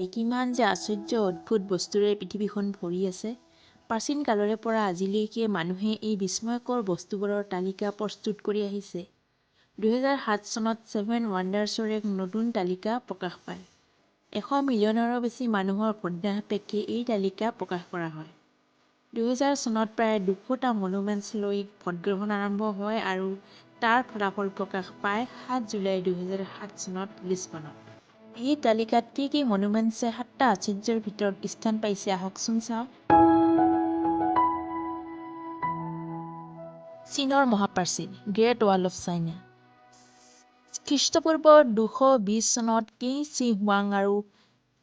কিমান যে আশ্চৰ্য অদ্ভুত বস্তুৰে পৃথিৱীখন ভৰি আছে। প্ৰাচীন কালৰে পৰা আজিলৈকে মানুহে এই বিস্ময়কৰ বস্তুবোৰৰ তালিকা প্ৰস্তুত কৰি আহিছে। 2007 চনত 7 ৱাণ্ডাৰ্ছৰ এক নতুন তালিকা প্ৰকাশ পায়। 100 মিলিয়নৰো বেছি মানুহৰ ভোটদান সাপেক্ষে এই তালিকা প্ৰকাশ কৰা হয়। 2000 চনত প্ৰায় 200টা মনুমেণ্টছ লৈ ভোটগ্ৰহণ আৰম্ভ হয় আৰু তাৰ ফলাফল প্ৰকাশ পায় 7 জুলাই 2007 চনত লিছবনত। এই তালিকাত কি মনুমেণ্টছে 7টা আশ্চৰ্যৰ ভিতৰত স্থান পাইছে আহকচোন চাওঁ। চীনৰ মহাপ্ৰাচীৰ গ্ৰেট ৱাল অৱ চাইনা। খ্ৰীষ্টপূৰ্ব 220 চনত কিং শ্বি হুৱাং আৰু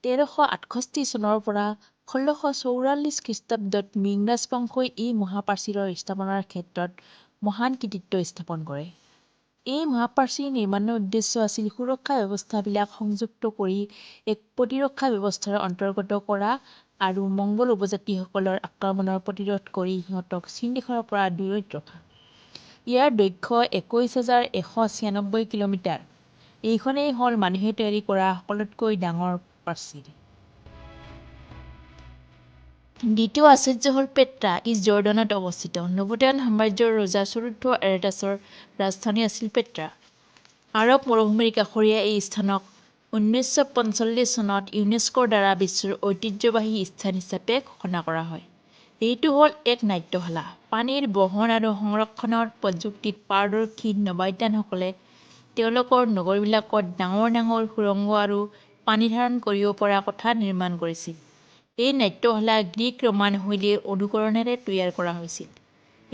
1368 চনৰ পৰা 1644 খ্ৰীষ্টাব্দত মিং ৰাজবংশই এই মহাপ্ৰাচীৰৰ স্থাপনাৰ ক্ষেত্ৰত মহান কৃতিত্ব স্থাপন কৰে। এই মহাপ্ৰাচীৰ নিৰ্মাণৰ উদ্দেশ্য আছিল সুৰক্ষা ব্যৱস্থাবিলাক সংযুক্ত কৰি এক প্ৰতিৰক্ষা ব্যৱস্থাৰ অন্তৰ্গত কৰা আৰু মংগোল উপজাতিসকলৰ আক্ৰমণৰ প্ৰতিৰোধ কৰি সিহঁতক চীন দেশৰ পৰা দূৰৈত ৰখা। ইয়াৰ দৈৰ্ঘ্য 21,196 কিলোমিটাৰ। এইখনেই হ'ল মানুহে তৈয়াৰী কৰা সকলোতকৈ ডাঙৰ প্ৰাচীৰ। দ্বিতীয় আশ্চৰ্য হ'ল পেট্ৰা। ই জৰ্ডানত অৱস্থিত। নৱোত্থান সাম্ৰাজ্যৰ ৰজা চতুৰ্থ এৰেটাছৰ ৰাজধানী আছিল পেট্ৰা। আৰব মৰুভূমিৰ কাষৰীয়া এই স্থানক 1945 চনত ইউনেস্কোৰ দ্বাৰা বিশ্বৰ ঐতিহ্যবাহী স্থান হিচাপে ঘোষণা কৰা হয়। এইটো হ'ল এক নাট্যশালা। পানীৰ বহন আৰু সংৰক্ষণৰ প্ৰযুক্তিত পাৰদৰ্শী নবায়তানসকলে তেওঁলোকৰ নগৰবিলাকত ডাঙৰ সুৰংগ আৰু পানী ধাৰণ কৰিব পৰা কোঠা নিৰ্মাণ কৰিছিল। এই নাট্যশালা গ্ৰীক-ৰোমান শৈলীৰ অনুকৰণেৰে তৈয়াৰ কৰা হৈছিল।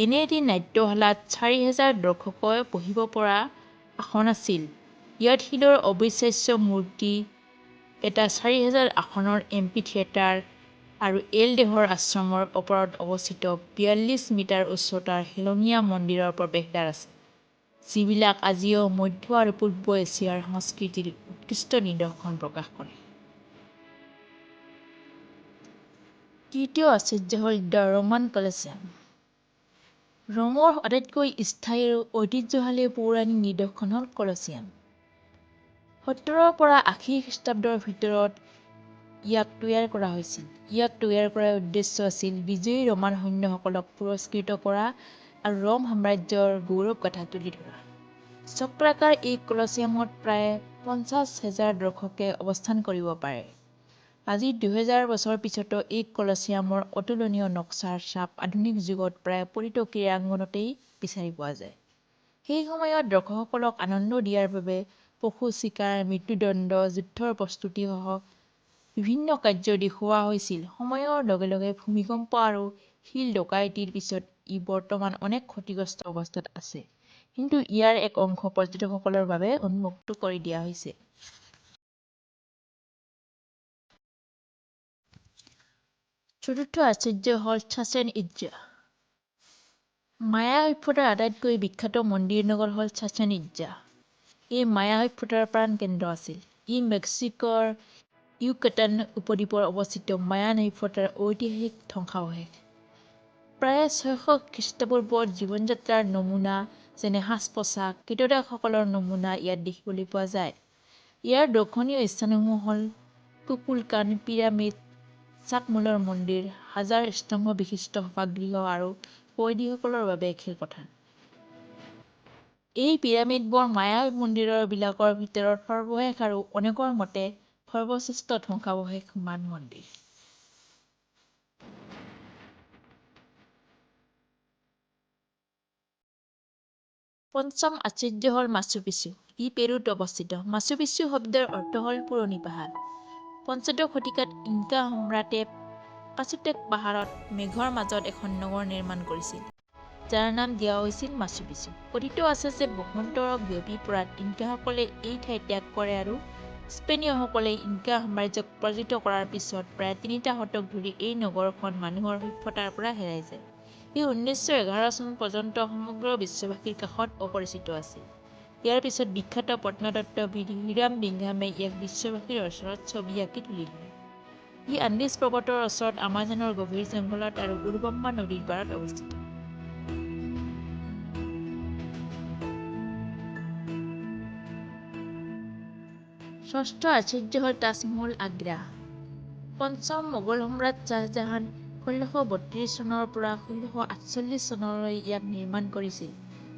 এনে এটি নাট্যশালাত 4,000 দৰ্শকে বহিব পৰা আসন আছিল। ইয়াত শিলৰ অবিশ্বাস্য মূৰ্তি, এটা 4,000 আসনৰ এম্ফিথিয়েটাৰ আৰু এল দেহৰ আশ্ৰমৰ ওপৰত অৱস্থিত 42 মিটাৰ উচ্চতাৰ হেলনীয়া মন্দিৰৰ প্ৰৱেশদ্বাৰ আছে, যিবিলাক আজিও মধ্য আৰু পূৰ্ব এছিয়াৰ সংস্কৃতিৰ উৎকৃষ্ট নিদৰ্শন প্ৰকাশ কৰে। তৃতীয় আশ্চৰ্য হ'ল দ্য ৰোমান কলিচিয়াম। ৰোমৰ আটাইতকৈ স্থায়ী আৰু ঐতিহ্যশালী পৌৰাণিক নিদৰ্শন হ'ল কলিচিয়াম। 70 পৰা 80 খ্ৰীষ্টাব্দৰ ভিতৰত ইয়াক তৈয়াৰ কৰা হৈছিল। ইয়াক তৈয়াৰ কৰাৰ উদ্দেশ্য আছিল বিজয়ী ৰোমান সৈন্যসকলক পুৰস্কৃত কৰা আৰু ৰোম সাম্ৰাজ্যৰ গৌৰৱগাথা তুলি ধৰা। চক্ৰাকাৰ এই কলিচিয়ামত প্ৰায় 50,000 দৰ্শকে অৱস্থান কৰিব পাৰে। আজি 2000 বছৰ পিছতো এই কলিচিয়ামৰ অতুলনীয় নক্সাৰ ছাপ আধুনিক যুগত প্ৰায় প্ৰতিটো ক্ৰীড়াংগনতেই বিচাৰি পোৱা যায়। সেই সময়ত দৰ্শকসকলক আনন্দ দিয়াৰ বাবে পশু চিকাৰ, মৃত্যুদণ্ড, যুদ্ধৰ প্ৰস্তুতি সহ বিভিন্ন কাৰ্য দেখুওৱা হৈছিল। সময়ৰ লগে লগে ভূমিকম্প আৰু শিল ডকাইতিৰ পিছত ই বৰ্তমান অনেক ক্ষতিগ্ৰস্ত অৱস্থাত আছে, কিন্তু ইয়াৰ এক অংশ পৰ্যটকসকলৰ বাবে উন্মুক্ত কৰি দিয়া হৈছে। চতুৰ্থ আশ্চৰ্য হ'ল চাচেন ইটজা। মায়া সভ্যতাৰ আটাইতকৈ বিখ্যাত মন্দিৰ নগৰ হ'ল চাচেন ইটজা। এই মায়া সভ্যতাৰ প্ৰাণকেন্দ্ৰ আছিল। ই মেক্সিকোৰ ইউকাটান উপদ্বীপত অৱস্থিত মায়ান সভ্যতাৰ ঐতিহাসিক ধ্বংসাৱশেষ। প্ৰায় 600 খ্ৰীষ্টপূৰ্বত জীৱনযাত্ৰাৰ নমুনা যেনে সাজ-পোছাক, কৃতদাসসকলৰ নমুনা ইয়াত দেখিবলৈ পোৱা যায়। ইয়াৰ দৰ্শনীয় স্থানসমূহ হ'ল কুকুলকান পিৰামিড, চাকমুলৰ মন্দিৰ, হাজাৰ স্তম্ভ বিশিষ্ট সভাগৃহ আৰু কয়দীসকলৰ বাবে খেলপথাৰ। এই পিৰামিডবোৰ মায়া মন্দিৰৰ বিলাকৰ ভিতৰত সৰ্বশেষ আৰু অনেকৰ মতে সৰ্বশ্ৰেষ্ঠ ধ্বংসাৱশেষমান মন্দিৰ। পঞ্চম আশ্চৰ্য হ'ল মাচু পিচু। ই পেৰুত অৱস্থিত। মাচু পিচু শব্দৰ অৰ্থ হ'ল পুৰণি পাহাৰ। পঞ্চদশ শতিকাত ইনকা সম্ৰাটে পাচুটেক পাহাৰত মেঘৰ মাজত এখন নগৰ নিৰ্মাণ কৰিছিল, যাৰ নাম দিয়া হৈছিল মাচু পিচু। কথিত আছে যে বসন্তৰ বিয়পি পৰাত ইনকাসকলে এই ঠাই ত্যাগ কৰে আৰু স্পেনীয়সকলে ইনকা সাম্ৰাজ্যক পৰাজিত কৰাৰ পিছত প্ৰায় 3টা শতক ধৰি এই নগৰখন মানুহৰ সভ্যতাৰ পৰা হেৰাই যায়। ই 1911 চন পৰ্যন্ত সমগ্ৰ বিশ্ববাসীৰ কাষত অপৰিচিত আছিল। ইয়াৰ পিছত বিখ্যাত প্ৰত্নতত্ত্ববিদ হিৰাম বিংঘামে ইয়াক বিশ্ববাসীৰ ওচৰত ছবি আঁকি তুলি ধৰে। ই আন্দিজ পৰ্বতৰ ওচৰত আমাজনৰ গভীৰ জংঘলত আৰু উৰুবাম্বা নদীৰ পাৰত অৱস্থিত। ষষ্ঠ আশ্চৰ্য হ'ল তাজমহল আগ্ৰা। পঞ্চম মোগল সম্ৰাট শ্বাহজাহান 1632 চনৰ পৰা 1648 চনলৈ ইয়াক নিৰ্মাণ কৰিছিল।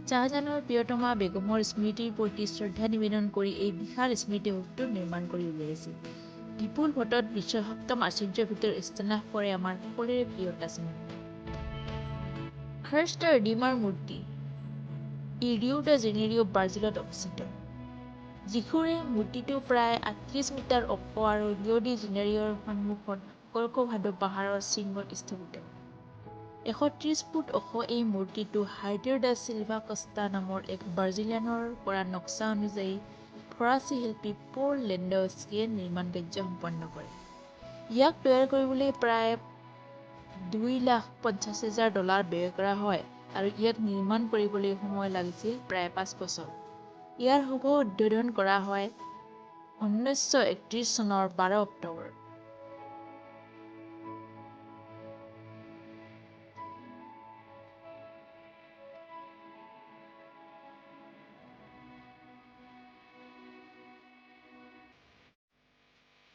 শ্বাহজাহানৰ প্ৰিয়তমা বেগমৰ স্মৃতিৰ প্ৰতি শ্ৰদ্ধা নিবেদন কৰি এই বিশাল স্মৃতিসৌধটো নিৰ্মাণ কৰি উলিয়াইছিল। বিপুল ভট্টত বিশ্বৰ 7ম আশ্চৰ্যৰ ভিতৰত স্থান লাভ কৰে আমাৰ সকলোৰে প্ৰিয় তাজমহল। ফাৰ্ষ্ট ৰিডিমাৰ মূৰ্তি ৰিঅ ডি জেনেৰিঅ ব্ৰাজিলত অৱস্থিত। যীশুৰ মূৰ্তিটো প্ৰায় 38 মিটাৰ ওখ আৰু ৰিঅ ডি জেনেৰিঅৰ সন্মুখত কৰ্কভাডো পাহাৰৰ শৃংগত স্থাপিত। 130 ফুট ওখ এই মূৰ্তিটো হাৰ্ডিৰ দা চিলভা কষ্টা নামৰ এক ব্ৰাজিলিয়ানৰ পৰা নক্সা অনুযায়ী ফৰাচী শিল্পী পল লেণ্ডাউস্কিয়ে নিৰ্মাণ কাৰ্য সম্পন্ন কৰে। ইয়াক তৈয়াৰ কৰিবলৈ প্ৰায় $2,50,000 ব্যয় কৰা হয় আৰু ইয়াক নিৰ্মাণ কৰিবলৈ সময় লাগিছিল প্ৰায় 5 বছৰ। ইয়াৰ শুভ উদ্বোধন কৰা হয় 1931 চনৰ 12 অক্টোবৰ।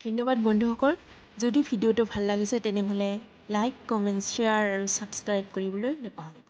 ধন্যবাদ বন্ধুসকল। যদি ভিডিঅ'টো ভাল লাগিছে তেনেহ'লে লাইক, কমেণ্ট, শ্বেয়াৰ আৰু ছাবস্ক্ৰাইব কৰিবলৈ নাপাহৰিব।